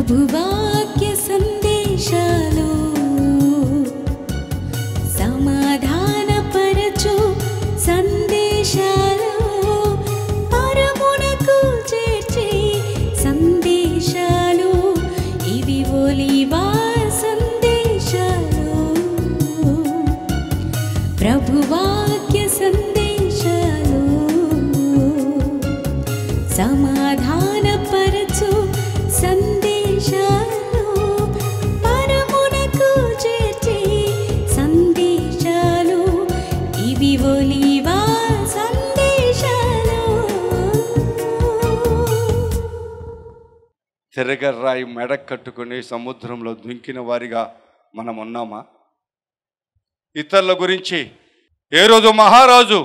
ప్రభువాక్య సందేశాలు సమాధానపరచు సందేశాలు పరమునకు చేర్చే సందేశాలు ఇవి ఒలీవా సందేశాలు ప్రభువాక్య సందేశాలు సమాధానపరచు సందేశాలు పరమునకు చేర్చే సందేశాలు ఇవి ఒలీవా సందేశాలు. తిరగరాయి మెడ కట్టుకుని సముద్రంలో దుంకిన వారిగా మనం ఉన్నామా? ఇతరుల గురించి ఏ రోజు మహారాజు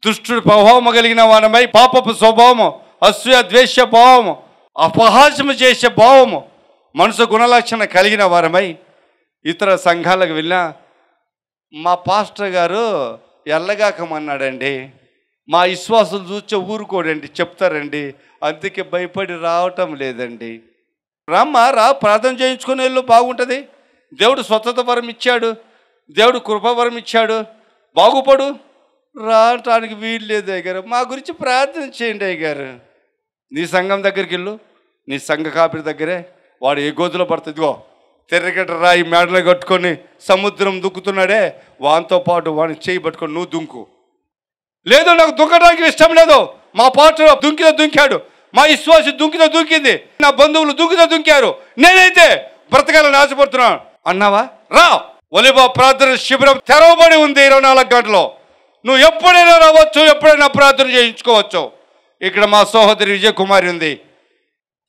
దుష్టుడు ప్రభావం కలిగిన వారమై పాపపు స్వభావము, అసూయ ద్వేష భావము, అపహాస్యము చేసే భావము, మనసు గుణలక్షణ కలిగిన వారమై ఇతర సంఘాలకు వెళ్ళినా మా పాస్టర్ గారు ఎల్లగాకమన్నాడండి, మా విశ్వాసులు చూచే ఊరుకోడండి చెప్తారండి, అందుకే భయపడి రావటం లేదండి. రమ్మా రా, ప్రార్థన చేయించుకుని వెళ్ళు, బాగుంటుంది. దేవుడు స్వచ్ఛత వరం ఇచ్చాడు, దేవుడు కృపవరం ఇచ్చాడు, బాగుపడు. రావటానికి వీలు లేదు అయ్యగారు, మా గురించి ప్రార్థన చేయండి అయ్యగారు. నీ సంఘం దగ్గరికి వెళ్ళు, నీ సంఘ కాపరి దగ్గరే వాడు ఏ గోతులో పడుతుంది. ఇదిగో తెర్రగడ్డ రాయి మేడలు కట్టుకొని సముద్రం దుక్కుతున్నాడే, వానితో పాటు వాడిని చేయి పట్టుకొని నువ్వు దుంకు. లేదు నాకు దుంకడానికి ఇష్టం లేదు, మా పాట దుంకితో దుంకాడు, మా విశ్వాసి దుంకితో దుంకింది, నా బంధువులు దుంకితో దుంకారు, నేనైతే బ్రతకాలని ఆశపడుతున్నాను అన్నావా? రా, ఒలీవా ప్రార్థన శిబిరం తెరవబడి ఉంది 24 గంటలు. నువ్వు ఎప్పుడైనా రావచ్చు, ఎప్పుడైనా ప్రార్థన చేయించుకోవచ్చు. ఇక్కడ మా సహోదరి విజయకుమారి ఉంది,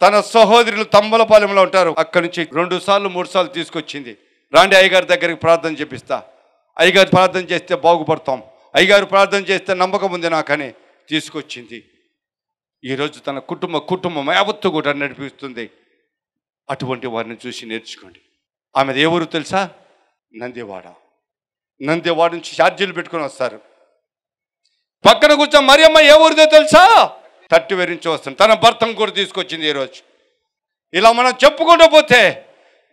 తన సహోదరులు తంబలపాలెంలో ఉంటారు, అక్కడి నుంచి 2 సార్లు 3 సార్లు తీసుకొచ్చింది. రాండి అయ్యగారి దగ్గరికి ప్రార్థన చేపిస్తా, అయ్యగారు ప్రార్థన చేస్తే బాగుపడతాం, అయ్యగారు ప్రార్థన చేస్తే నమ్మకం ఉంది నాకని తీసుకొచ్చింది. ఈరోజు తన కుటుంబం యావత్తు కూడా నడిపిస్తుంది. అటువంటి వారిని చూసి నేర్చుకోండి. ఆమెది ఏ ఊరు తెలుసా? నందివాడ నుంచి ఛార్జీలు పెట్టుకొని వస్తారు. పక్కన కూర్చో మరియమ్మ ఏ ఊరిదో తెలుసా? తట్టివేరు నుంచి వస్తుంది. తన భర్తను కూడా తీసుకొచ్చింది ఈరోజు. ఇలా మనం చెప్పుకుంటూ పోతే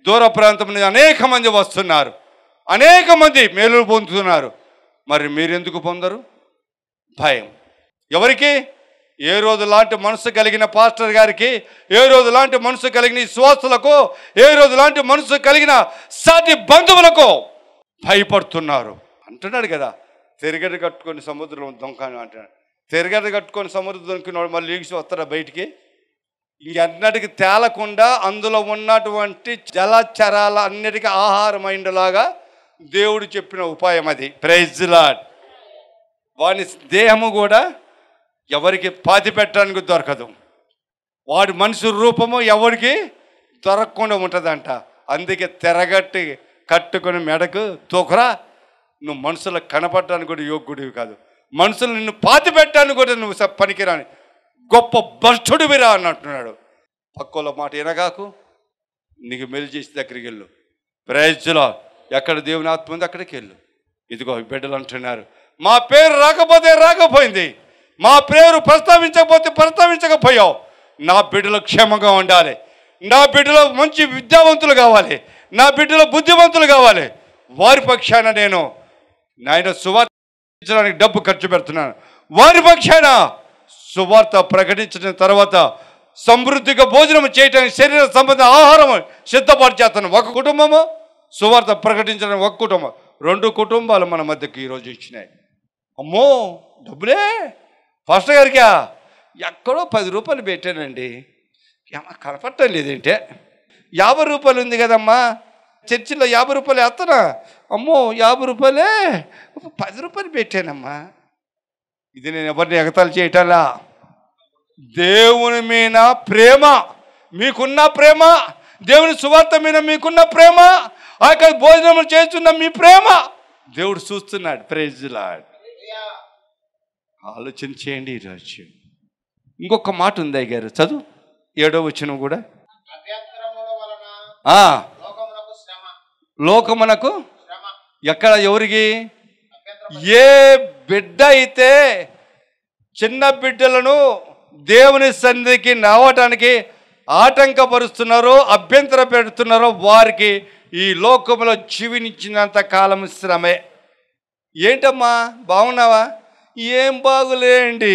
దూర ప్రాంతం నుంచి అనేక మంది వస్తున్నారు, అనేక మంది మేలు పొందుతున్నారు. మరి మీరెందుకు పొందరు? భయం. ఎవరికి? ఏ రోజు లాంటి మనసు కలిగిన పాస్టర్ గారికి, ఏ రోజు లాంటి మనసు కలిగిన విశ్వాసులకు, ఏ రోజు లాంటి మనసు కలిగిన సాటి బంధువులకు భయపడుతున్నారు అంటున్నాడు కదా. తెరగడ్డ కట్టుకొని సముద్రం దొంకాను అంటున్నాడు. తెరగడ్డ కట్టుకొని సముద్రం దొంకినవాడు మళ్ళీ ఈగిసి వస్తారా బయటికి? ఇంకన్నిటికి తేలకుండా అందులో ఉన్నటువంటి జలచరాల అన్నిటికీ ఆహారమైండులాగా దేవుడు చెప్పిన ఉపాయం అది. Praise the Lord. వాని దేహము కూడా ఎవరికి పాతి పెట్టడానికి దొరకదు, వాడి మనిషి రూపము ఎవరికి దొరకకుండా ఉంటుందంట. అందుకే తెరగట్టి కట్టుకొని మెడకు తోకరా, నువ్వు మనుషులకు కనపడటానికి కూడా యోగ్యుడివి కాదు, మనుషులు నిన్ను పాతి పెట్టడానికి కూడా నువ్వు పనికిరాని గొప్ప భ్రష్టుడివిరా అన్నట్టున్నాడు. పక్కల మాట వినగాకు, నీకు మెలి చేసి దగ్గరికి వెళ్ళు. Praise the lord. ఎక్కడ దేవుని ఆత్మ ఉంది అక్కడికి వెళ్ళు. ఇదిగో బిడ్డలు అంటున్నారు, మా పేరు రాకపోతే రాకపోయింది, మా పేరు ప్రస్తావించకపోయావు. నా బిడ్డలు క్షేమంగా ఉండాలి, నా బిడ్డలు మంచి విద్యావంతులు కావాలి, నా బిడ్డలు బుద్ధివంతులు కావాలి. వారి పక్షాన నేను నాయన సువార్త డబ్బు ఖర్చు పెడుతున్నాను. వారి పక్షాన సువార్త ప్రకటించిన తర్వాత సమృద్ధిగా భోజనం చేయటానికి శరీర సంబంధ ఆహారం సిద్ధపాటు చేస్తాను. ఒక కుటుంబము సువార్త ప్రకటించడం, ఒక కుటుంబం, 2 కుటుంబాలు మన మధ్యకి ఈరోజు ఇచ్చినాయి. అమ్మో డబ్బులే పాస్టర్ గారికా? ఎక్కడో 10 రూపాయలు పెట్టానండి, కనపడటం లేదంటే 50 రూపాయలు ఉంది కదమ్మా, చర్చిలో 50 రూపాయలు వేస్తానా? అమ్మో 50 రూపాయలే, 10 రూపాయలు పెట్టానమ్మా. ఇది నేను ఎవరిని ఎగతాళి చేయటాలా? దేవుని మీద ప్రేమ, మీకున్న ప్రేమ, దేవుని సువార్త మీద మీకున్న ప్రేమ, అక్కడ భోజనం చేస్తున్న మీ ప్రేమ దేవుడు చూస్తున్నాడు. Praise the lord. ఆలోచన చేయండి ఈరోజు. ఇంకొక మాట ఉంది అయ్యారు, చదువు 7వ వచనం కూడా. లోకమునకు ఎక్కడ ఎవరికి? ఏ బిడ్డ అయితే చిన్న బిడ్డలను దేవుని సన్నిధికి రావటానికి ఆటంకపరుస్తున్నారో అభ్యంతర పెడుతున్నారో వారికి ఈ లోకంలో జీవించినంత కాలం శ్రమే. ఏంటమ్మా బాగున్నావా? ఏం బాగులేండి.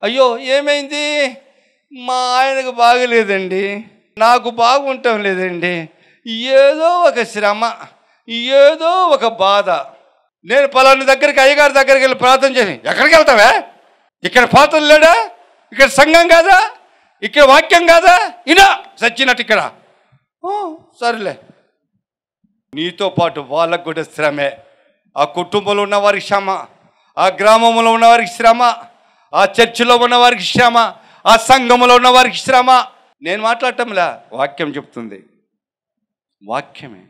అయ్యో ఏమైంది? మా ఆయనకు బాగలేదండి, నాకు బాగుంటాం లేదండి. ఏదో ఒక శ్రమ, ఏదో ఒక బాధ. నేను పలానా దగ్గరికి అయ్యగారి దగ్గరికి వెళ్ళి ప్రార్థన చేసి, ఎక్కడికి వెళ్తావా? ఇక్కడ పాత్రలు లేడా? ఇక్కడ సంఘం కాదా? ఇక్కడ వాక్యం కాదా? ఇనా సచ్చినట్టు ఇక్కడ. సరేలే. నీతో పాటు వాళ్ళకు కూడా శ్రమే. ఆ కుటుంబంలో ఉన్న వారికి శ్రమ, ఆ గ్రామంలో ఉన్న వారికి శ్రమ, ఆ చర్చిలో ఉన్న వారికి శ్రమ, ఆ సంఘంలో ఉన్న వారికి శ్రమ. నేను మాట్లాడటంలా, వాక్యం చెప్తుంది. వాక్యమే.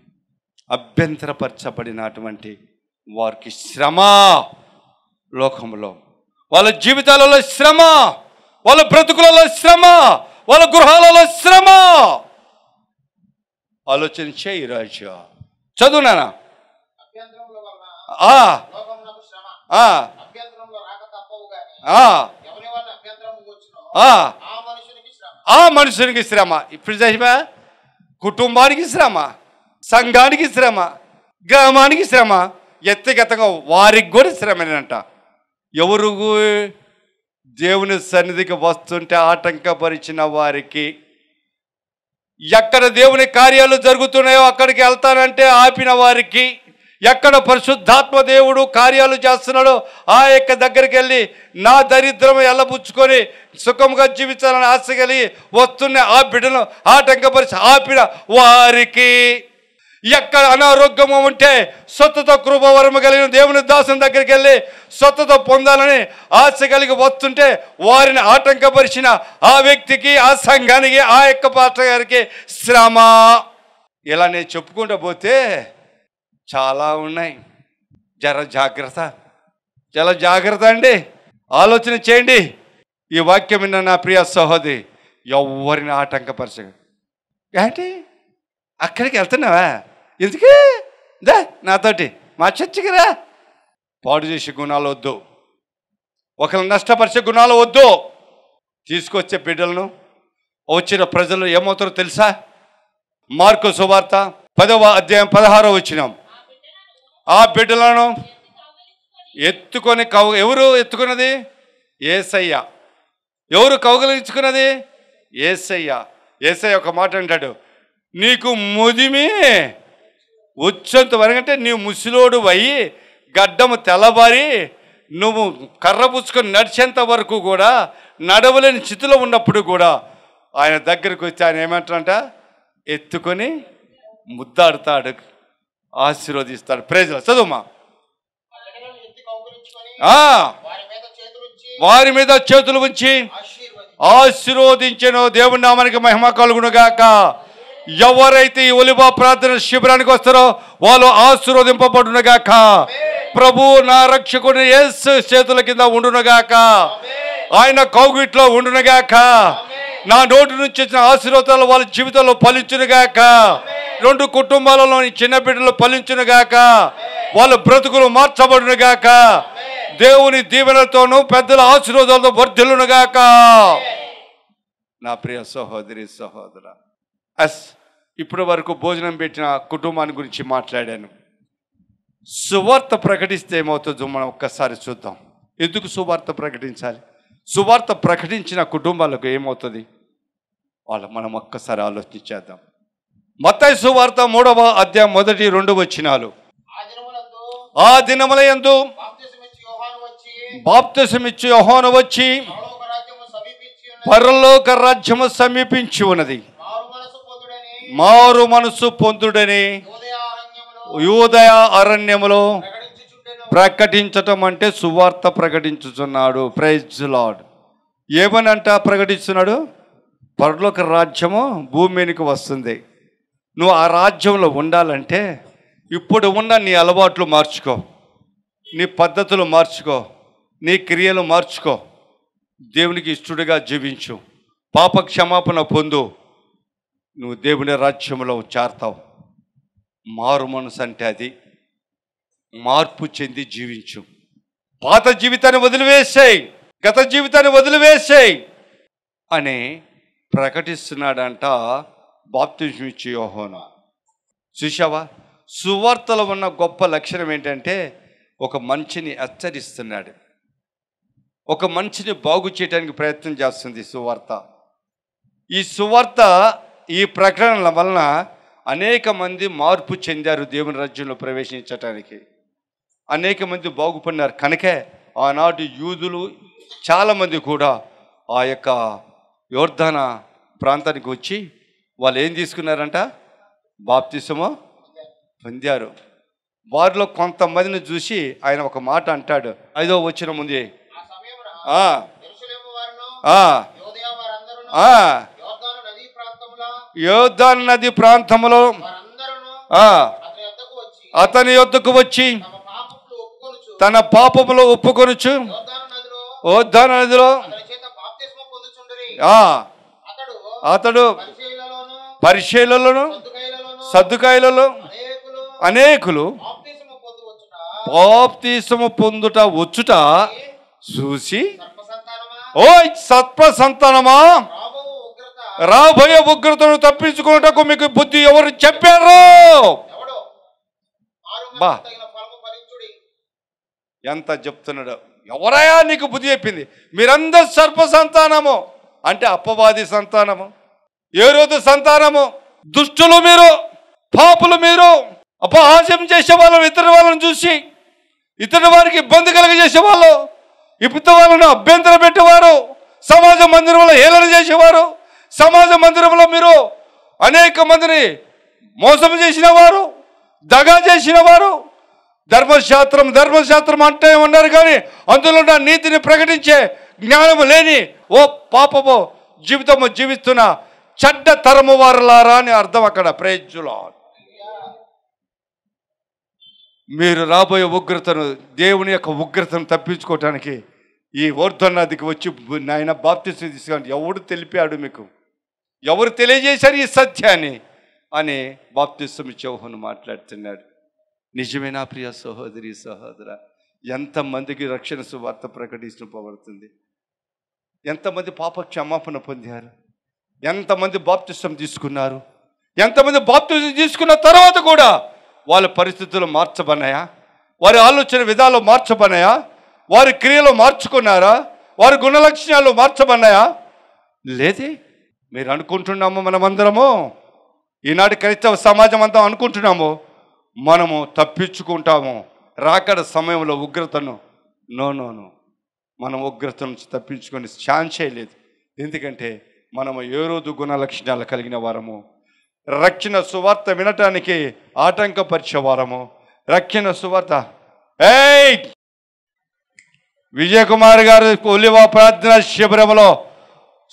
అభ్యంతరపరచబడినటువంటి వారికి శ్రమ, లోకంలో వాళ్ళ జీవితాలలో శ్రమ, వాళ్ళ బ్రతుకులలో శ్రమ, వాళ్ళ గృహాలలో శ్రమ. ఆలోచన చేయి రాజు. చదువునానా? ఆ మనుషునికి శ్రమ. ఇప్పుడు చేసివా? కుటుంబానికి శ్రమ, సంఘానికి శ్రమ, గ్రామానికి శ్రమ, వ్యక్తిగతంగా వారికి కూడా శ్రమేనంట. ఎవరు దేవుని సన్నిధికి వస్తుంటే ఆటంకపరిచిన వారికి, ఎక్కడ దేవుని కార్యాలు జరుగుతున్నాయో అక్కడికి వెళ్తానంటే ఆపిన వారికి, ఎక్కడ పరిశుద్ధాత్మ దేవుడు కార్యాలు చేస్తున్నాడో ఆ యొక్క దగ్గరికి వెళ్ళి నా దరిద్రం ఎల్లబుచ్చుకొని సుఖంగా జీవించాలని ఆశ కలిగి వస్తున్న ఆ బిడ్డను ఆటంకపరిచి ఆపిన వారికి, ఎక్కడ అనారోగ్యము ఉంటే స్వస్థత కృపవరము కలిగిన దేవుని దాసుని దగ్గరికి వెళ్ళి స్వస్థత పొందాలని ఆశ కలిగి వస్తుంటే వారిని ఆటంకపరిచిన ఆ వ్యక్తికి, ఆ సంఘానికి, ఆ యొక్క పాస్టర్ గారికి శ్రమ. ఇలా నేను చెప్పుకుంటూ పోతే చాలా ఉన్నాయి. జాగ్రత్త, చాలా జాగ్రత్త అండి. ఆలోచన చేయండి. ఈ వాక్యం విన్న నా ప్రియ సహోదరి, ఎవరిని ఆటంకపరచ. ఏంటి అక్కడికి వెళ్తున్నావా? ఎందుకు? దా నాతోటి మా చర్చికి రా. పాడు చేసే గుణాలు వద్దు, ఒకరిని నష్టపరిచే గుణాలు వద్దు. తీసుకొచ్చే బిడ్డలను వచ్చిన ప్రజలు ఏమవుతారో తెలుసా? మార్కు సువార్త 10వ అధ్యాయం 16వ వచనం. ఆ బిడ్డలను ఎత్తుకొని ఎవరు ఎత్తుకున్నది? యేసయ్య. ఎవరు కౌగిలించుకున్నది? యేసయ్య. యేసయ్య ఒక మాట అంటాడు, నీకు ముదిమి వచ్చేంత వరకు, అంటే నీవు ముసిలోడు అయ్యి గడ్డము తెల్లబారి నువ్వు కర్ర పుచ్చుకొని నడిచేంత వరకు కూడా, నడవలేని స్థితిలో ఉన్నప్పుడు కూడా ఆయన దగ్గరికి వచ్చి ఆయన ఏమంటారంట? ఎత్తుకొని ముద్దాడుతాడు, ఆశీర్వదిస్తాడు. ప్రైజ్. చదువుమా. వారి మీద చేతులు ఉంచి ఆశీర్వదించెను. దేవుని నామానికి మహిమ కలుగునుగాక. ఎవరైతే ఈ ఒలివ ప్రార్థన శిబిరానికి వస్తారో వాళ్ళు ఆశీర్వదింపబడునుగాక. ప్రభు నా రక్షకుని యేసు చేతుల కింద ఉండునుగాక, ఆయన కౌగిట్లో ఉండునుగాక. నా నోటి నుంచి వచ్చిన ఆశీర్వాదాలు వాళ్ళ జీవితంలో ఫలించునుగాక. 2 కుటుంబాలలోని చిన్న బిడ్డలు ఫలించునుగాక. వాళ్ళ బ్రతుకులు మార్చబడునుగాక. దేవుని దీవెనతోనూ పెద్దల ఆశీర్వాదాలతో వర్ధిల్లునుగాక. నా ప్రియ సహోదరి సహోదర, ఇప్పటి వరకు భోజనం పెట్టిన కుటుంబాన్ని గురించి మాట్లాడాను. సువార్త ప్రకటిస్తే ఏమవుతుందో మనం ఒక్కసారి చూద్దాం. ఎందుకు సువార్త ప్రకటించాలి? సువార్త ప్రకటించిన కుటుంబాలకు ఏమవుతుంది మనం ఒక్కసారి ఆలోచించేద్దాం. మత్తయి సువార్త 3వ అధ్యాయం 1, 2 వచనాలు. ఆ దినములయందు బాప్తిసమిచ్చు యోహాను వచ్చి పరలోక రాజ్యము సమీపించి ఉన్నది, మారు మనసు పొందుడని యూదయ అరణ్యములో ప్రకటించటం అంటే సువార్త ప్రకటించుచున్నాడు. Praise lord. ఏమనంట ప్రకటిస్తున్నాడు? పరలోక రాజ్యము భూమి మీదకి వస్తుంది. నువ్వు ఆ రాజ్యంలో ఉండాలంటే ఇప్పుడు ఉన్న నీ అలవాట్లు మార్చుకో, నీ పద్ధతులు మార్చుకో, నీ క్రియలు మార్చుకో. దేవునికి ఇష్టడుగా జీవించు, పాప క్షమాపణ పొందు. నువ్వు దేవుని రాజ్యంలో చేరతావు. మారు మనసు అంటే అది. మార్పు చెంది జీవించు. పాత జీవితాన్ని వదిలివేసేయి, గత జీవితాన్ని వదిలివేసేయి అని ప్రకటిస్తున్నాడంట బాప్తిస్మం ఇచ్చే యోహాను. చూశావా, సువార్తలో ఉన్న గొప్ప లక్షణం ఏంటంటే ఒక మనిషిని హెచ్చరిస్తున్నాడు, ఒక మనిషిని బాగు చేయడానికి ప్రయత్నం చేస్తుంది సువార్త. ఈ సువార్త, ఈ ప్రకటనల వలన అనేక మంది మార్పు చెందారు, దేవుని రాజ్యంలో ప్రవేశించటానికి అనేక మంది బాగుపడినారు. కనుకే ఆనాటి యూదులు చాలామంది కూడా ఆ యొక్క యోర్దాన ప్రాంతానికి వచ్చి వాళ్ళు ఏం తీసుకున్నారంట, బాప్తిసము పొందారు. వారిలో కొంతమందిని చూసి ఆయన ఒక మాట అంటాడు, 5వ వచనం ముందే, యోర్దాను నది ప్రాంతంలో అతని యొద్దకు వచ్చి తన పాపములో ఒప్పుకొనుచు యోర్దాను నదిలో అతడు పరిశీలలోను సద్దుకాయలలో అనేకులు బాప్తిసము పొందుట వచ్చుట చూసి, ఓ సర్ప సంతానమా, రాబోయే ఉగ్రతను తప్పించుకున్నటకు మీకు బుద్ధి ఎవరు చెప్పారు? బా, ఎంత చెప్తున్నాడు, ఎవరయా నీకు బుద్ధి చెప్పింది? మీరందరూ సర్ప సంతానము అంటే అపవాది సంతానము, హేరోదు సంతానము, దుష్టులు మీరు, పాపులు మీరు, అపహాస్యం చేసేవాళ్ళు, ఇతర వాళ్ళని చూసి ఇతర వారికి ఇబ్బంది కలుగజేసేవాళ్ళు, ఇతర వాళ్ళను అభ్యంతరం పెట్టేవారు, సమాజ మందిరంలో హేళన చేసేవారు, సమాజ మందిరంలో మీరు అనేక మందిని మోసం చేసిన వారు, దగా చేసిన వారు, ధర్మశాస్త్రం అంటే ఉన్నారు కానీ అందులో ఉన్న నీతిని ప్రకటించే జ్ఞానము లేని ఓ పాపము జీవితము జీవిస్తున్న చెడ్డ తరము వారులారా అని అర్థం అక్కడ. Praise lord. మీరు రాబోయే ఉగ్రతను, దేవుని యొక్క ఉగ్రతను తప్పించుకోవటానికి ఈ యోర్దాను నదికి వచ్చి నాయన బాప్తిసం తీసుకోండి. ఎవడు తెలిపాడు మీకు? ఎవరు తెలియజేశారు ఈ సత్యాన్ని అని బాప్తిసం ఇచ్చే యోహాను మాట్లాడుతున్నాడు. నిజమేనా ప్రియ సహోదరి సహోదర? ఎంతమందికి రక్షణ సువార్త ప్రకటించబడుతుంది? ఎంతమంది పాప క్షమాపణ పొందారు? ఎంతమంది బాప్తిసం తీసుకున్నారు? ఎంతమంది బాప్తిసం తీసుకున్న తర్వాత కూడా వాళ్ళ పరిస్థితులు మార్చబడినాయా? వారి ఆలోచన విధాలు మార్చబడినాయా? వారి క్రియలు మార్చుకున్నారా? వారి గుణలక్షణాలు మార్చబడినాయా? లేదే. మీరు అనుకుంటున్నాము, మనమందరము ఈనాటి క్రైస్తవ సమాజం అంతా అనుకుంటున్నాము మనము తప్పించుకుంటాము రాకడ సమయంలో ఉగ్రతను. నో, మనం ఉగ్రత నుంచి తప్పించుకొని ఛాన్స్ చేయలేదు. ఎందుకంటే మనము హేరోదు గుణ లక్షణాలు కలిగిన వారము, రక్షణ సువార్త వినటానికి ఆటంకపరిచే వారము. రక్షణ సువార్త విజయ్ కుమార్ గారు ఒలివ ప్రార్థన శిబిరంలో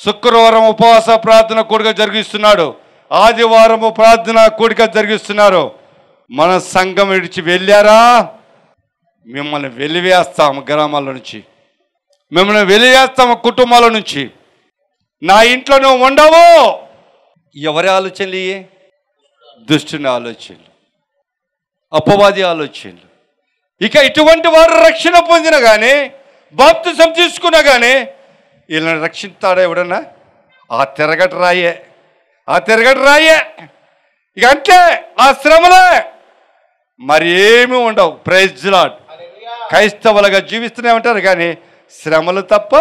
శుక్రవారం ఉపవాస ప్రార్థన కూడిక జరిగిస్తున్నాడు, ఆదివారము ప్రార్థన కూడిక జరిగిస్తున్నారు. మన సంఘం విడిచి వెళ్ళారా? మిమ్మల్ని వెలివేస్తాము, గ్రామాల నుంచి మిమ్మల్ని వెలివేస్తాము, కుటుంబాల నుంచి. నా ఇంట్లో నువ్వు ఉండవు. ఎవరి ఆలోచనలు? దుష్టుని ఆలోచనలు, అపవాది ఆలోచనలు. ఇక ఇటువంటి వారు రక్షణ పొందిన కానీ, బాప్తిసం తీసుకున్నా కానీ వీళ్ళని రక్షిస్తాడా ఎవడన్నా? ఆ తిరగటి రాయే. ఇక అంటే ఆ శ్రమలే, మరి ఏమీ ఉండవు. Praise lord. క్రైస్తవులుగా జీవిస్తూనే ఉంటారు కానీ శ్రమలు తప్ప.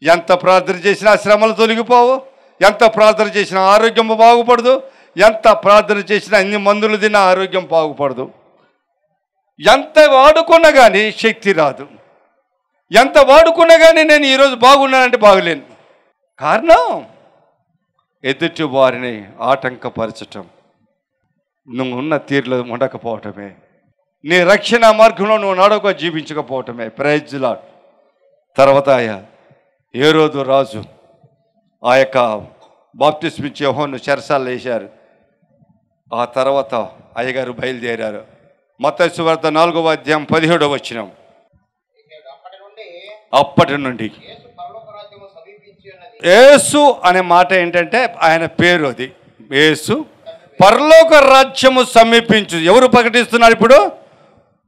ఎంత ప్రార్థన చేసినా శ్రమలు తొలగిపోవు, ఎంత ప్రార్థన చేసినా ఆరోగ్యం బాగుపడదు, ఎంత ప్రార్థన చేసినా అన్ని మందులు తిన్నా ఆరోగ్యం బాగుపడదు. ఎంత వాడుకున్నా కానీ శక్తి రాదు. ఎంత వాడుకున్నా కానీ నేను ఈరోజు బాగున్నానంటే బాగులేను. కారణం ఎదుటి వారిని ఆటంకపరచటం, నువ్వు ఉన్న తీరులో ఉండకపోవటమే, నీ రక్షణ మార్గంలో నువ్వు నడక జీవించకపోవటమే. Praise lord. తర్వాత హేరోదు రాజు ఆ యొక్క బాప్తిసం ఇచ్చే యోహాను చెరసాలలో వేశారు. ఆ తర్వాత అయ్యగారు బయలుదేరారు. మత్తయి సువార్త 4వ అధ్యాయం 17వ వచనం. అప్పటి నుండి యేసు అనే మాట ఏంటంటే ఆయన పేరు, అది యేసు. పరలోక రాజ్యము సమీపించు. ఎవరు ప్రకటిస్తున్నారు ఇప్పుడు?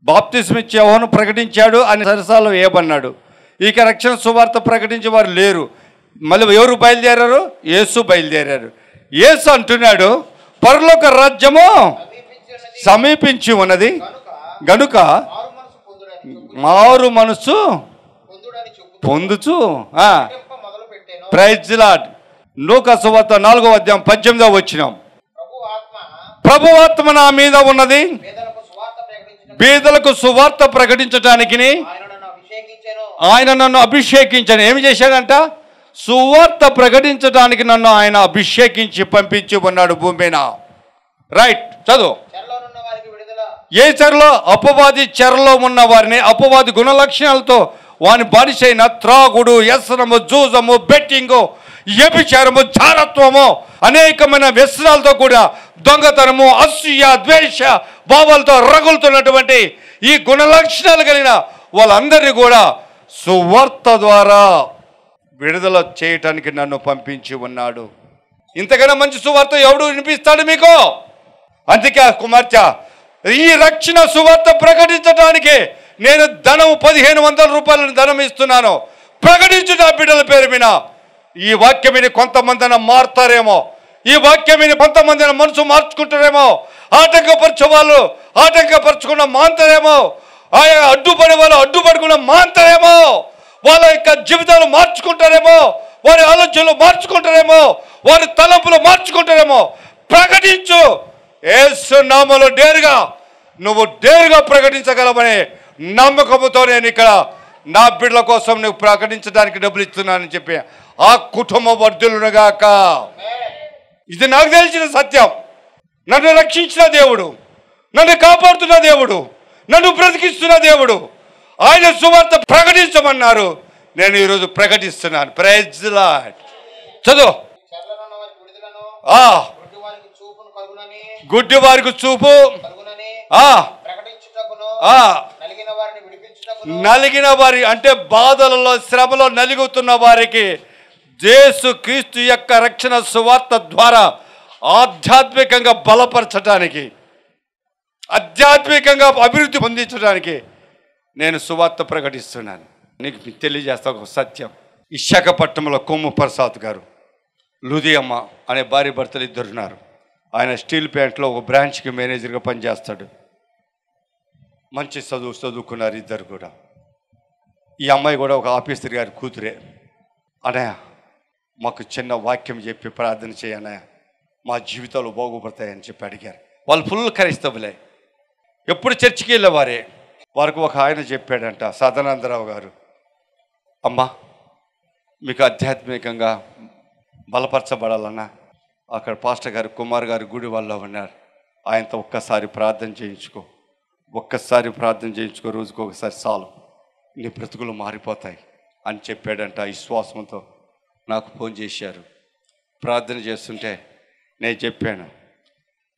బాప్తిసం ఇచ్చే యోహాను ప్రకటించాడు అని సరసాలో వేయబన్నాడు. ఇక రక్షణ సువార్త ప్రకటించే వారు లేరు. మళ్ళీ ఎవరు బయలుదేరారు? యేసు బయలుదేరారు. యేసు అంటున్నాడు, పరలోక రాజ్యము సమీపించి ఉన్నది గనుక మారు మనసు పొందుచు. Praise lord. లూకా సువార్త 4వ అధ్యాయం 18వ వచనం. ప్రభువాత్మ నా మీద ఉన్నది, బీదలకు సువార్త ప్రకటించటానికి ఆయన నన్ను అభిషేకించాను. ఏమి చేశాడంట? సువార్త ప్రకటించడానికి నన్ను ఆయన అభిషేకించి పంపించి ఉన్నాడు భూమి మీద. రైట్, చదువు. ఏ చెరలో? అపవాది చెరలో ఉన్న వారిని, అపవాది గుణలక్షణాలతో వాని బానిసైన త్రాగుడు, వ్యసనము, జూజము, బెట్టింగు, వ్యభిచారము, జారత్వము, అనేకమైన వ్యసనాలతో కూడా దొంగతనము, అసూయ, ద్వేష భావాలతో రగులుతున్నటువంటి ఈ గుణలక్షణాలు కలిగిన వాళ్ళందరినీ కూడా సువార్త ద్వారా విడుదల చేయటానికి నన్ను పంపించి ఉన్నాడు. ఇంతకన్నా మంచి సువార్త ఎవడు వినిపిస్తాడు మీకు? అందుకే ఆ కుమార్తె, ఈ రక్షణ సువార్త ప్రకటించడానికి నేను ధనం 1500 రూపాయలను ధనం ఇస్తున్నాను, ప్రకటించుట బిడ్డల పేరు మీద. ఈ వాక్యం మీద కొంతమంది మారుతారేమో, ఈ వాక్యం మీద కొంతమంది మనసు మార్చుకుంటారేమో, ఆటంకపరచే వాళ్ళు ఆటంకపరచకుండా మాంతారేమో, ఆయా అడ్డుపడే వాళ్ళు అడ్డుపడకుండా మాంతారేమో, వాళ్ళ యొక్క జీవితాలు మార్చుకుంటారేమో, వారి ఆలోచనలు మార్చుకుంటారేమో, వారి తలంపులు మార్చుకుంటారేమో. ప్రకటించు. యేసు నామములో నువ్వు డేరుగా ప్రకటించగలవనే నమ్మకంతో నేను ఇక్కడ నా బిడ్డల కోసం నువ్వు ప్రకటించడానికి డబ్బులు ఇస్తున్నానని చెప్పి ఆ కుటుంబ వర్ధులుగాక. ఇది నాకు తెలిసిన సత్యం. నన్ను రక్షించిన దేవుడు, నన్ను కాపాడుతున్న దేవుడు, నన్ను బ్రతికిస్తున్న దేవుడు, ఆయన సువార్త ప్రకటించమన్నారు. నేను ఈరోజు ప్రకటిస్తున్నాను. Praise lord. చదువు. గుడ్డి వారికి చూపు, నలిగిన వారి అంటే బాధలలో శ్రమలో నలుగుతున్న వారికి యేసు క్రీస్తు యొక్క రక్షణ సువార్త ద్వారా ఆధ్యాత్మికంగా బలపరచడానికి, ఆధ్యాత్మికంగా అభివృద్ధి పొందించడానికి నేను సువార్త ప్రకటిస్తున్నాను. నీకు తెలియజేస్తా ఒక సత్యం. విశాఖపట్నంలో కొమ్ము ప్రసాద్ గారు, లుదియమ్మ అనే భార్య భర్తలు ఇద్దరున్నారు. ఆయన స్టీల్ ప్లాంట్లో ఒక బ్రాంచ్కి మేనేజర్గా పనిచేస్తాడు. మంచి చదువుకున్నారు ఇద్దరు కూడా. ఈ అమ్మాయి కూడా ఒక ఆఫీసర్ గారి కూతురే. అన్నయ్య, మాకు చిన్న వాక్యం చెప్పి ప్రార్థన చేయన్నయ్య, మా జీవితాలు బాగుపడతాయని చెప్పి అడిగారు. వాళ్ళు ఫుల్ క్రైస్తవులే, ఎప్పుడు చర్చికి వెళ్ళేవారే. వారికి ఒక ఆయన చెప్పాడంట, సదానందరావు గారు, అమ్మ మీకు ఆధ్యాత్మికంగా బలపరచబడాలన్నా అక్కడ పాస్టర్ గారు కుమార్ గారు గుడి వల్ల ఉన్నారు, ఆయనతో ఒక్కసారి ప్రార్థన చేయించుకో, ఒక్కసారి ప్రార్థన చేయించుకో, రోజుకు ఒకసారి చాలు, నీ బ్రతుకులు మారిపోతాయి అని చెప్పాడంట. విశ్వాసంతో నాకు ఫోన్ చేశారు. ప్రార్థన చేస్తుంటే నేను చెప్పాను,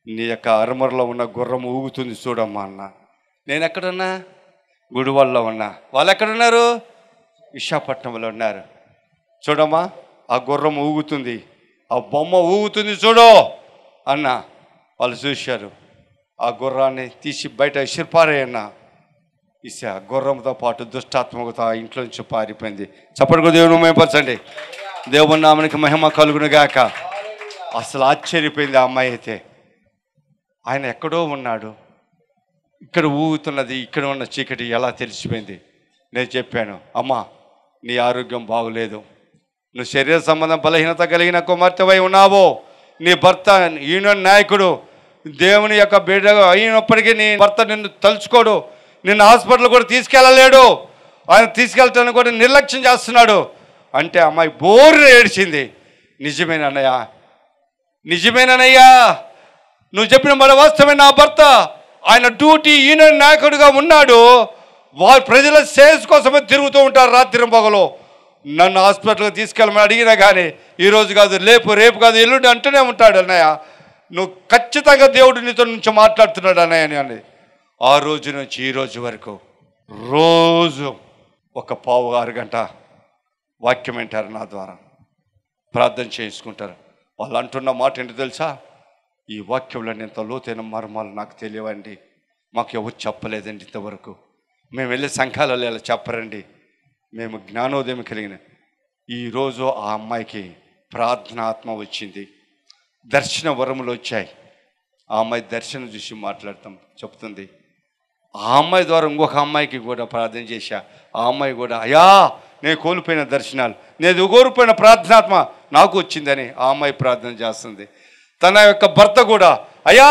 నీ యొక్క అరమరలో ఉన్న గుర్రం ఊగుతుంది చూడమ్మా అన్న. నేను ఎక్కడున్నా? గుడివాళ్ళలో ఉన్నా. వాళ్ళు ఎక్కడున్నారు? విశాఖపట్నంలో ఉన్నారు. చూడమ్మా, ఆ గుర్రం ఊగుతుంది, ఆ బొమ్మ ఊగుతుంది చూడు అన్న. వాళ్ళు చూశారు. ఆ గుర్రాన్ని తీసి బయట ఇసిరిపారేయన్నా. ఆ గుర్రంతో పాటు దుష్టాత్మకత ఆ ఇంట్లో నుంచి పారిపోయింది. చప్పటికో దేవుని మహిమపరచండి. దేవుని నామనికి మహిమ కలుగును గాక. అసలు ఆశ్చర్యపోయింది ఆ అమ్మాయి అయితే. ఆయన ఎక్కడో ఉన్నాడు, ఇక్కడ ఊగుతున్నది, ఇక్కడ ఉన్న చీకటి ఎలా తెలిసిపోయింది? నేను చెప్పాను, అమ్మా నీ ఆరోగ్యం బాగులేదు, నువ్వు శరీర సంబంధం బలహీనత కలిగిన కుమార్తెవై ఉన్నావో, నీ భర్త యూనియన్ నాయకుడు దేవుని యొక్క బిడ్డ అయినప్పటికీ నీ భర్త నిన్ను తలుచుకోడు, నిన్ను హాస్పిటల్ కూడా తీసుకెళ్ళలేడు, ఆయన తీసుకెళ్ళటానికి కూడా నిర్లక్ష్యం చేస్తున్నాడు అంటే అమ్మాయి బోరున ఏడ్చింది. నిజమేనన్నయ్యా, నిజమేనన్నయ్యా, నువ్వు చెప్పిన మన వాస్తవమే. నా భర్త ఆయన డ్యూటీ యూనియన్ నాయకుడిగా ఉన్నాడు, వారు ప్రజల సేల్స్ కోసమే తిరుగుతూ ఉంటారు రాత్రి పగలు. నన్ను హాస్పిటల్కి తీసుకెళ్ళమని అడిగినా కానీ ఈరోజు కాదు, రేపు కాదు, ఎల్లుండి అంటూనే ఉంటాడు. అన్నయ్య నువ్వు ఖచ్చితంగా దేవుడు నీతో నుంచి మాట్లాడుతున్నాడు అన్నయ్య అని. ఆ రోజు నుంచి ఈ రోజు వరకు రోజు ఒక పావు 6 గంట వాక్యం వింటారు, నా ద్వారా ప్రార్థన చేసుకుంటారు. వాళ్ళు అంటున్న మాట ఏంటో తెలుసా? ఈ వాక్యంలో ఎంత లోతైన మర్మాలు నాకు తెలియవండి, మాకు ఎవరు చెప్పలేదండి ఇంతవరకు, మేము వెళ్ళే సంఘాలలో ఇలా చెప్పరండి, మేము జ్ఞానోదయం కలిగిన ఈరోజు ఆ అమ్మాయికి ప్రార్థనాత్మ వచ్చింది, దర్శన వరములు వచ్చాయి. ఆ అమ్మాయి దర్శనం చూసి చెప్తుంది. ఆ అమ్మాయి ద్వారా ఇంకొక అమ్మాయికి కూడా ప్రార్థన చేశా. ఆ అమ్మాయి కూడా అయ్యా నేను కోల్పోయిన దర్శనాలు, నేను కోల్పోయిన ప్రార్థనాత్మ నాకు వచ్చిందని ఆ అమ్మాయి ప్రార్థన చేస్తుంది. తన యొక్క భర్త కూడా అయ్యా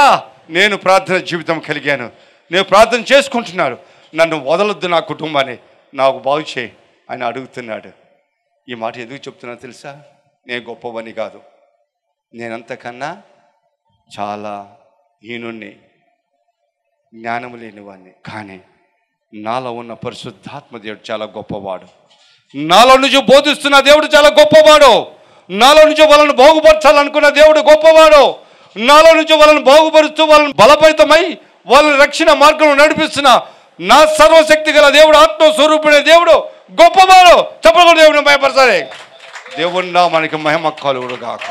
నేను ప్రార్థన జీవితం కలిగాను, నేను ప్రార్థన చేసుకుంటున్నాను, నన్ను వదలొద్దు, నా కుటుంబాన్ని నాకు బాగు చేయి అని అడుగుతున్నాడు. ఈ మాట ఎందుకు చెప్తున్నా తెలుసా? నేను గొప్పవని కాదు, నేనంతకన్నా చాలా హీనుణ్ణి, జ్ఞానము లేనివాడిని. కానీ నాలో ఉన్న పరిశుద్ధాత్మ దేవుడు చాలా గొప్పవాడు. నాలో నుంచి బోధిస్తున్న దేవుడు చాలా గొప్పవాడు. నాలో నుంచి వాళ్ళని బాగుపరచాలనుకున్న దేవుడు గొప్పవాడు. నాలో నుంచి వాళ్ళని బాగుపరుస్తూ వాళ్ళని బలపరితమై వాళ్ళని రక్షణ మార్గంలో నడిపిస్తున్న నా సర్వశక్తి గల దేవుడు, ఆత్మస్వరూపుడే దేవుడు గొప్పవాడు. చెప్పకూడదు దేవుడిని భయపరచాలి. దేవుడినా మనకి మహిమ కలుగును గాక.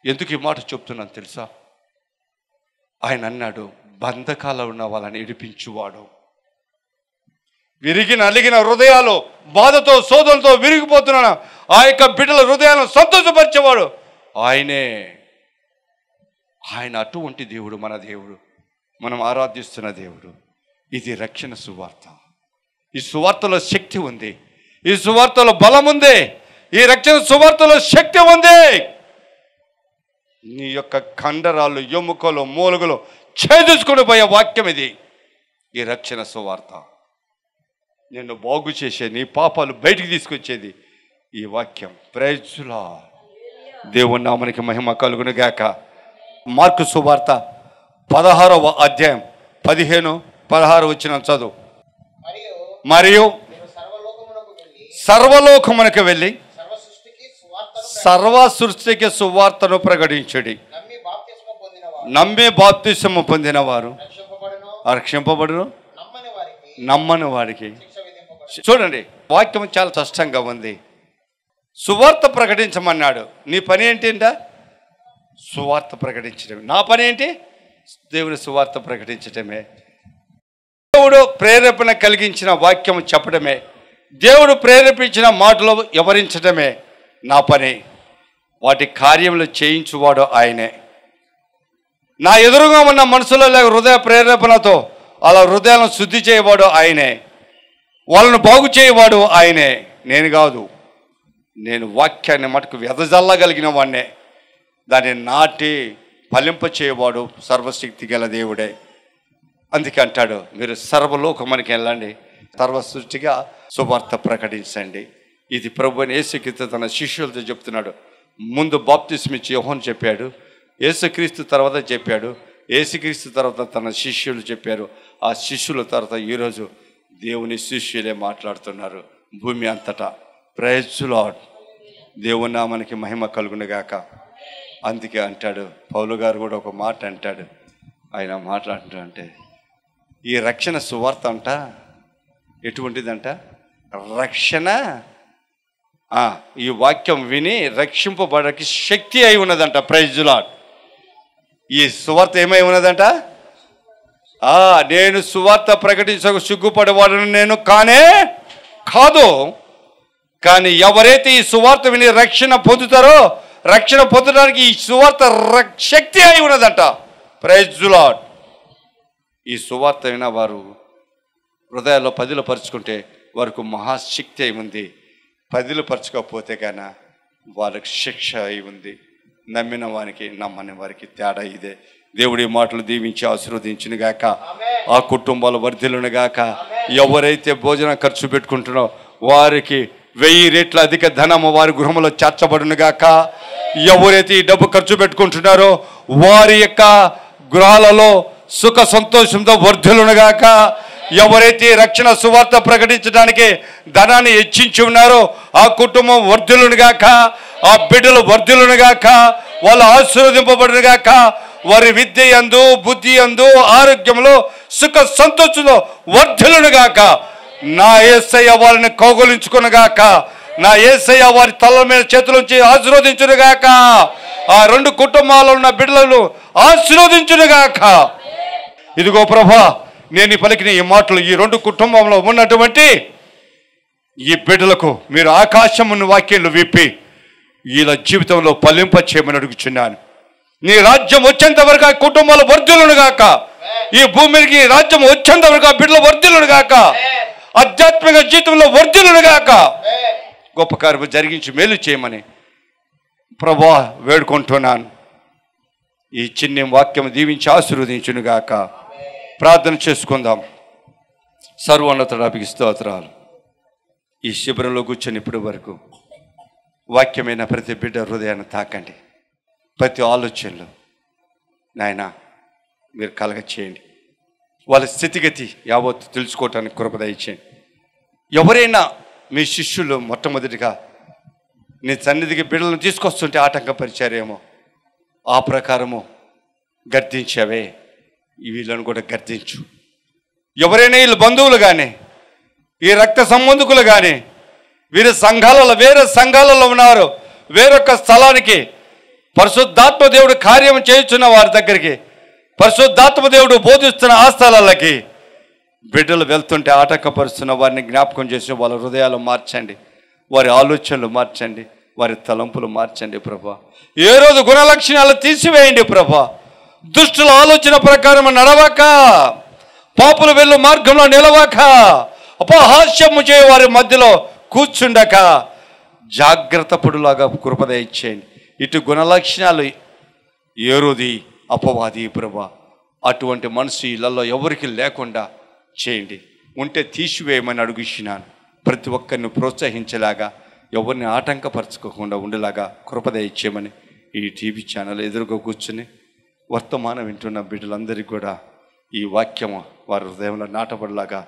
ఎందుకు ఈ మాట చెప్తున్నాను తెలుసా? ఆయన అన్నాడు, బంధకాల్లో ఉన్న వాళ్ళని ఇడిపించువాడు, విరిగి నలిగిన హృదయాలు బాధతో శోధనతో విరిగిపోతున్న ఆ యొక్క బిడ్డల హృదయాలను సంతోషపరిచేవాడు ఆయనే. ఆయన అటువంటి దేవుడు మన దేవుడు, మనం ఆరాధిస్తున్న దేవుడు. ఇది రక్షణ సువార్త. ఈ సువార్తలో శక్తి ఉంది, ఈ సువార్తలో బలం ఉంది, ఈ రక్షణ సువార్తలో శక్తి ఉంది. నీ యొక్క కండరాలు, ఎముకలు, మూలుగులు ఛేదించుకొని పోయే వాక్యం ఇది. ఈ రక్షణ సువార్త నిన్ను బాగు చేసే, నీ పాపాలు బయటికి తీసుకొచ్చేది ఈ వాక్యం. Praise lord. దేవుని నామమునకి మహిమ కలుగును గాక. మార్కు సువార్త 16వ అధ్యాయం 15-16 వచ్చిన చదువు. మరియు సర్వలోకమునకు వెళ్ళి సర్వ సృష్టికి సువార్తను ప్రకటించుడి. నమ్మి బాప్తిసము పొందినవారు రక్షింపబడును, నమ్మని వారికి. చూడండి, వాక్యం చాలా స్పష్టంగా ఉంది. సువార్త ప్రకటించమన్నాడు. నీ పని ఏంటంట? సువార్త ప్రకటించడమే. నా పని ఏంటి? దేవుని సువార్త ప్రకటించడమే. దేవుడు ప్రేరేపణ కలిగించిన వాక్యం చెప్పడమే, దేవుడు ప్రేరేపించిన మాటలు వివరించడమే నా పని. వాటి కార్యములు చేయించువాడు ఆయనే. నా ఎదురుగా ఉన్న మనసులో లేక హృదయ ప్రేరేపణతో అలా హృదయాలను శుద్ధి చేయవాడు ఆయనే, వాళ్ళను బాగు చేయవాడు ఆయనే, నేను కాదు. నేను వాక్యాన్ని మటుకు వెదజల్లగలిగిన వాడినే, దాన్ని నాటి ఫలింప చేయవాడు సర్వశక్తి గల దేవుడే. అందుకే అంటాడు, మీరు సర్వలోకమునకి వెళ్ళండి, సర్వ సృష్టిగా సువార్త ప్రకటించండి. ఇది ప్రభువైన యేసుక్రీస్తు తన శిష్యులతో చెప్తున్నాడు. ముందు బాప్తిస్మ ఇచ్చి యోహాను చెప్పాడు, యేసుక్రీస్తు తర్వాత చెప్పాడు, యేసుక్రీస్తు తర్వాత తన శిష్యులు చెప్పారు, ఆ శిష్యుల తర్వాత ఈరోజు దేవుని శిష్యులే మాట్లాడుతున్నారు భూమి అంతటా. Praise lord. దేవుని నామమునకి మహిమ కలుగును గాక. అందుకే అంటాడు పౌలు గారు కూడా ఒక మాట అంటాడు. ఆయన మాట్లాడుతుంటే ఈ రక్షణ సువార్త అంట ఎటువంటిదంట? రక్షణ, ఈ వాక్యం విని రక్షింపబడకి శక్తి అయి ఉన్నదంట. Praise lord. ఈ సువార్త ఏమై ఉన్నదంట? నేను సువార్త ప్రకటించక సిగ్గుపడేవాడని నేను కాదు. కానీ ఎవరైతే ఈ సువార్త విని రక్షణ పొందుతారో, రక్షణ పొందడానికి ఈ సువార్త శక్తి అయి ఉన్నదంట. Praise lord. ఈ సువార్త విన వారు హృదయాల్లో పదిలపరుచుకుంటే వారికి మహాశక్తి అయి ఉంది. పదిలపరచుకోకపోతే కానీ వారికి శిక్ష అయి ఉంది. నమ్మిన వారికి నమ్మని వారికి తేడా ఇదే. దేవుడి మాటలు దీవించి ఆశీర్వదించును గాక. ఆ కుటుంబాలు వర్ధిల్లును గాక. ఎవరైతే భోజనం ఖర్చు పెట్టుకుంటున్నారో వారికి 1000 రెట్ల అధిక ధనము వారి గృహంలో చేర్చబడును గాక. ఎవరైతే ఈ డబ్బు ఖర్చు పెట్టుకుంటున్నారో వారి యొక్క గృహాలలో సుఖ సంతోషంతో వర్ధిల్లును గాక. ఎవరైతే రక్షణ సువార్త ప్రకటించడానికి ధనాన్ని హెచ్చించి ఉన్నారో ఆ కుటుంబం వర్ధిల్లును గాక. ఆ బిడ్డలు వర్ధిల్లును గాక. వాళ్ళు ఆశీర్వదింపబడును గాక. వారి విద్య యందు, బుద్ధి యందు, ఆరోగ్యంలో సుఖ సంతోషంలో వర్ధిల్లును గాక. నా యేసయ్య వారిని కౌగలించుకును గాక. నా యేసయ్య వారి తల మీద చేతులుంచి ఆశీర్వదించును గాక. ఆ 2 కుటుంబాల్లో ఉన్న బిడ్డలను ఆశీర్వదించును గాక. ఇదిగో ప్రభా, నేను పలికిన ఈ మాటలు ఈ 2 కుటుంబంలో ఉన్నటువంటి ఈ బిడ్డలకు మీరు ఆకాశమును వాక్యంలో విప్పి వీళ్ళ జీవితంలో ఫలింప చేయమని అడుగుచున్నాను. నీ రాజ్యం వచ్చేంత వరకు ఆ కుటుంబాలు వర్ధిల్లును గాక. ఈ భూమికి రాజ్యం వచ్చేంత వరకు ఆ బిడ్డలు వర్ధిల్లును గాక. ఆధ్యాత్మిక జీవితంలో వర్ధిల్లును గాక. గొప్ప కార్యం జరిగించి మేలు చేయమని ప్రభువా వేడుకుంటున్నాను. ఈ చిన్న వాక్యం దీవించి ఆశీర్వదించును గాక. ప్రార్థన చేసుకుందాం. సర్వోన్నతుడానికి స్తోత్రాలు. ఈ శిబిరంలో కూర్చొని ఇప్పటి వరకు వాక్యమైన ప్రతి బిడ్డ హృదయాన్ని తాకండి. ప్రతి ఆలోచనలు నాయన మీరు కలగ చేయండి. వాళ్ళ స్థితిగతి యావత్తు తెలుసుకోవటానికి కృప దయచేయండి. ఎవరైనా మీ శిష్యులు మొట్టమొదటిగా నీ సన్నిధికి బిడ్డలను తీసుకొస్తుంటే ఆటంకపరిచారేమో, ఆ ప్రకారము గర్దించావే, వీళ్ళను కూడా గర్దించు. ఎవరైనా వీళ్ళు బంధువులు కానీ ఈ రక్త సంబంధికులు కానీ వీరి సంఘాలలో వేరే సంఘాలలో ఉన్నారు, వేరొక స్థలానికి పరిశుద్ధాత్మ దేవుడు కార్యం చేయుచున్న వారి దగ్గరికి, పరిశుద్ధాత్మ దేవుడు బోధిస్తున్న ఆ స్థలాలకి బిడ్డలు వెళ్తుంటే ఆటంకపరుస్తున్న వారిని జ్ఞాపకం చేసి వాళ్ళ హృదయాలు మార్చండి, వారి ఆలోచనలు మార్చండి, వారి తలంపులు మార్చండి ప్రభా. ఏ రోజు గుణలక్షణాలు తీసివేయండి ప్రభా. దుష్టుల ఆలోచన ప్రకారం నడవక, పాపులు వెళ్ళు మార్గంలో నిలవక, అపహాస్యము చేయ వారి మధ్యలో కూర్చుండక జాగ్రత్త పడులాగా కృపద ఇచ్చేయండి. ఇటు గుణలక్షణాలు ఏరోది అపవాది ప్రభా, అటువంటి మనసు ఇళ్లలో ఎవరికి లేకుండా చేయండి. ఉంటే తీసివేయమని అడుగుతున్నాను. ప్రతి ఒక్కరిని ప్రోత్సహించేలాగా, ఎవరిని ఆటంకపరచుకోకుండా ఉండేలాగా కృపద ఇచ్చేయమని ఈ టీవీ ఛానల్ ఎదురుగా కూర్చుని వర్తమానం వింటున్న బిడ్డలందరికీ కూడా ఈ వాక్యము వారి హృదయంలో నాటబడిలాగా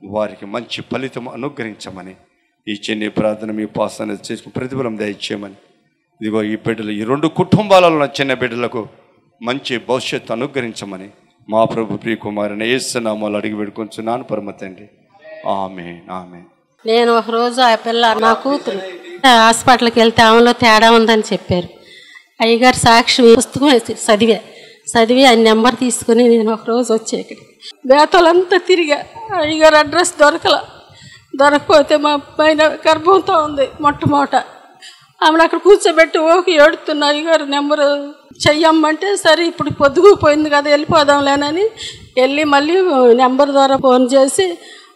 వారికి మంచి ఫలితం అనుగ్రహించమని ఈ చిన్న ప్రార్థన మీ పాసన చేసుకుని ప్రతిఫలం దయచేయమని, ఇదిగో ఈ బిడ్డలు ఈ రెండు కుటుంబాలలో ఉన్న చిన్న బిడ్డలకు మంచి భవిష్యత్తు అనుగ్రహించమని మా ప్రభు ప్రియ కుమారుని యేసు నామములో అడిగి వేడుకొంచున్నాను పరమ తండ్రి. ఆమేన్, ఆమేన్. నేను ఒకరోజు ఆ పిల్ల నా కూతురు హాస్పిటల్కి వెళ్తే ఆమెలో తేడా ఉందని చెప్పారు. అయ్యగారు సాక్షి పుస్తకం చదివి ఆయన నెంబర్ తీసుకుని నేను ఒకరోజు వచ్చే ఇక్కడ బేతలంతా తిరిగా. అయ్యగారు అడ్రస్ దొరకపోతే మా పైన గర్భంతో ఉంది మొట్టమొదట. ఆమెను అక్కడ కూర్చోబెట్టి ఓకి ఏడుతున్నా. అయ్యగారు నెంబరు చెయ్యమ్మంటే సరే ఇప్పుడు పొద్దుగుపోయింది కదా వెళ్ళిపోదాంలేనని వెళ్ళి మళ్ళీ నెంబర్ ద్వారా ఫోన్ చేసి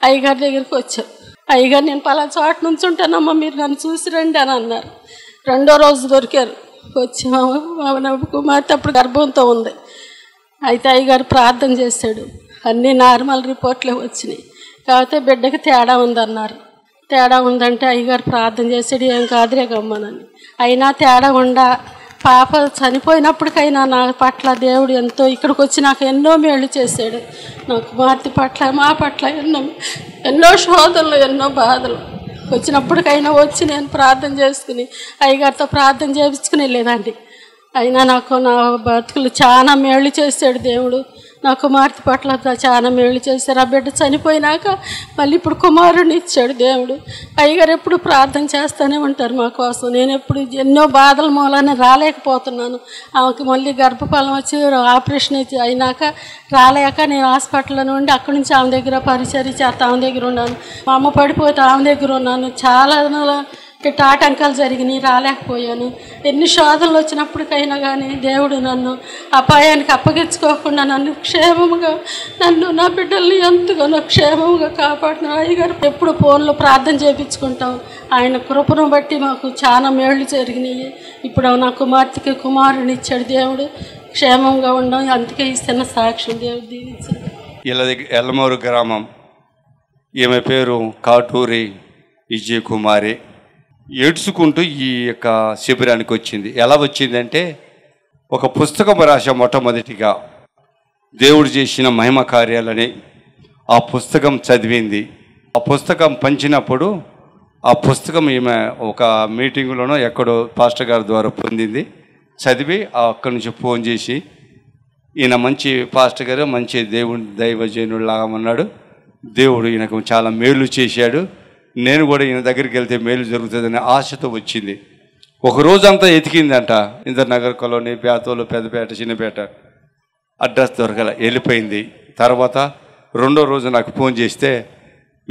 అయ్యగారి దగ్గరికి వచ్చారు. అయ్యగారు నేను పలానా చోట నుంచి ఉంటానమ్మా, మీరు నన్ను చూసి రండి అని అన్నారు. రెండో రోజు దొరికారు. వచ్చాము కుమార్తె అప్పుడు గర్భంతో ఉంది. అయితే అయ్యగారు ప్రార్థన చేశాడు. అన్నీ నార్మల్ రిపోర్ట్లే వచ్చినాయి. కాకపోతే బిడ్డకి తేడా ఉందన్నారు. తేడా ఉందంటే అయ్యగారు ప్రార్థన చేశాడు, ఏం కాదురే గమ్మనని. అయినా తేడా ఉండా పాప చనిపోయినప్పటికైనా నా పట్ల దేవుడు ఎంతో ఇక్కడికి వచ్చి నాకు ఎన్నో మేళ్ళు చేశాడు. నా కుమార్తె పట్ల మా పట్ల ఎన్నో శోధనలు ఎన్నో బాధలు వచ్చినప్పటికైనా వచ్చి నేను ప్రార్థన చేసుకుని అయ్యగారితో ప్రార్థన చేయించుకుని వెళ్ళేదాన్ని. అయినా నాకు నా బతుకులు చాలా మేళ్ళు చేశాడు దేవుడు. నా కుమార్తె పట్ల చాలా మేళ్ళు చేశారు. ఆ బిడ్డ చనిపోయినాక మళ్ళీ ఇప్పుడు కుమారుడిని ఇచ్చాడు దేవుడు. అయ్యగారు ఎప్పుడు ప్రార్థన చేస్తూనే ఉంటారు మా కోసం. నేను ఎప్పుడు ఎన్నో బాధల మూలాన రాలేకపోతున్నాను. ఆమెకి మళ్ళీ గర్భఫలం వచ్చి ఆపరేషన్ అయినాక రాలేక నేను హాస్పిటల్లో నుండి అక్కడి నుంచి ఆమె దగ్గర పరిచర్య చేస్తా ఆమె దగ్గర ఉన్నాను. మా అమ్మ పడిపోతే ఆమె దగ్గర ఉన్నాను. చాలా ఇట్ట ఆటంకాలు జరిగినాయి, రాలేకపోయాను. ఎన్ని శోధనలు వచ్చినప్పటికైనా కానీ దేవుడు నన్ను అపాయానికి అప్పగించుకోకుండా నన్ను క్షేమముగా నా బిడ్డల్ని ఎంతగానో క్షేమంగా కాపాడుతున్నారు. అయ్యగారు ఎప్పుడు ఫోన్లో ప్రార్థన చేయించుకుంటాం. ఆయన కృపను బట్టి మాకు చాలా మేళ్ళు జరిగినాయి. ఇప్పుడు నా కుమార్తెకి కుమారుని ఇచ్చాడు దేవుడు. క్షేమంగా ఉండం. అందుకే ఇస్తున్న సాక్ష్యం దేవుడు దీవించాడు. ఎల్లమూరు గ్రామం, ఈమె పేరు కాటూరి విజయ కుమారి. ఏడ్చుకుంటూ ఈ యొక్క శిబిరానికి వచ్చింది. ఎలా వచ్చిందంటే ఒక పుస్తకం రాశా మొట్టమొదటిగా దేవుడు చేసిన మహిమ కార్యాలని. ఆ పుస్తకం చదివింది. ఆ పుస్తకం పంచినప్పుడు ఆ పుస్తకం ఈమె ఒక మీటింగ్లోనో ఎక్కడో పాస్టర్ గారి ద్వారా పొందింది. చదివి అక్కడి నుంచి ఫోన్ చేసి, ఈయన మంచి పాస్టర్ గారు, మంచి దైవజనుడిలాగా ఉన్నాడు, దేవుడు ఈయనకు చాలా మేలు చేశాడు, నేను కూడా ఈయన దగ్గరికి వెళ్తే మేలు జరుగుతుందనే ఆశతో వచ్చింది. ఒక రోజంతా ఎతికిందంట. ఇంద్రనగర్ కాలనీ, పేతోలు, పెద్దపేట, చిన్నపేట, అడ్రస్ దొరకల, వెళ్ళిపోయింది. తర్వాత రెండో రోజు నాకు ఫోన్ చేస్తే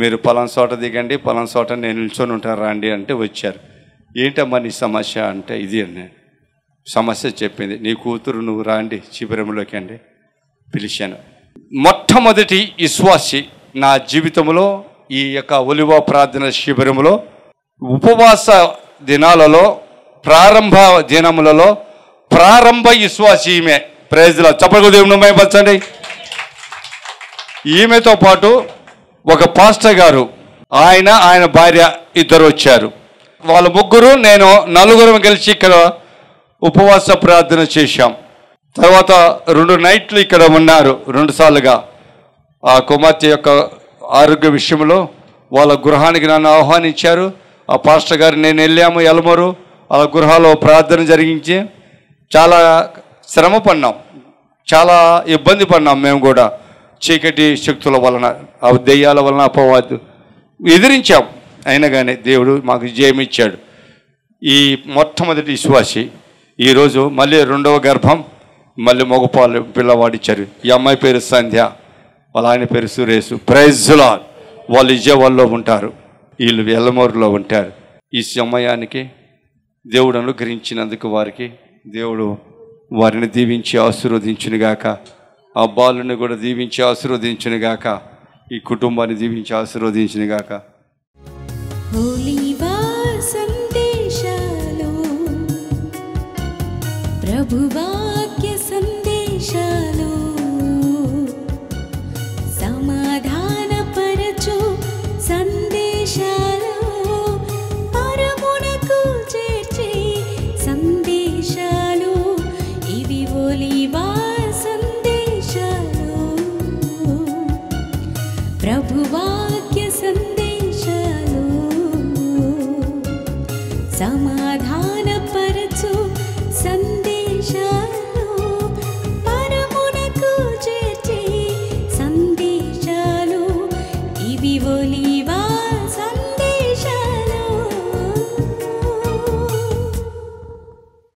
మీరు పలానా చోట దిగండి, పలానా చోట నేను నిల్చొని ఉంటాను రండి అంటే వచ్చారు. ఏంటమ్మా నీ సమస్య అంటే ఇది అని సమస్య చెప్పింది. నీ కూతురు నువ్వు రాండి శిబిరంలోకి అండి పిలిచాను. మొట్టమొదటి విశ్వాసి నా జీవితంలో ఈ యొక్క ఒలివ ప్రార్థన శిబిరంలో ఉపవాస దినాలలో ప్రారంభ దినములలో ప్రారంభ విశ్వాసి ఈమె. ప్రైజ్లా చప్పట్లు దేవుని మహిమపరచండి. ఈమెతో పాటు ఒక పాస్టర్ గారు, ఆయన భార్య ఇద్దరు వచ్చారు. వాళ్ళ ముగ్గురు నేను నలుగురం కలిసి ఇక్కడ ఉపవాస ప్రార్థన చేశాం. తర్వాత 2 నైట్లు ఇక్కడ ఉన్నారు 2 సార్లుగా. ఆ కుమార్తె యొక్క ఆరోగ్య విషయంలో వాళ్ళ గృహానికి నన్ను ఆహ్వానించారు. ఆ పాస్టర్ గారు నేను వెళ్ళాము ఎలమూరు. ఆ గృహాలో ప్రార్థన జరిగించి చాలా శ్రమ పడినాం, చాలా ఇబ్బంది పడినాం. మేము కూడా చీకటి శక్తుల వలన, ఆ దెయ్యాల వలన అపవాదు ఎదిరించాం. అయినా కానీ దేవుడు మాకు విజయం ఇచ్చాడు. ఈ మొట్టమొదటి విశ్వాసి ఈరోజు మళ్ళీ 2వ గర్భం, మళ్ళీ మగపాలు పిల్లవాడిచ్చారు. ఈ అమ్మాయి పేరు సంధ్య, వాళ్ళ ఆయన పేరు సురేష్. Praise lord. వాళ్ళు విజయవాడలో ఉంటారు, వీళ్ళు ఎల్లమూరులో ఉంటారు. ఈ సమయానికి దేవుడు అనుగ్రహించినందుకు వారికి దేవుడు వారిని దీవించి ఆశీర్వదించునుగాక. ఆ బాలుని కూడా దీవించి ఆశీర్వదించునుగాక. ఈ కుటుంబాన్ని దీవించి ఆశీర్వదించునుగాక. ఒలివ సందేశాలు, ప్రభువాక్య సందేశాలు, సమాధానపరచు సందేశాలు, పరమునకు చేర్చే సందేశాలు, ఇవి ఒలివ సందేశాలు, ప్రభువాక్య సందేశాలు, సమాధానపరచు సందేశాలు, పరమునకు చేర్చే సందేశాలు, ఇవి ఒలివ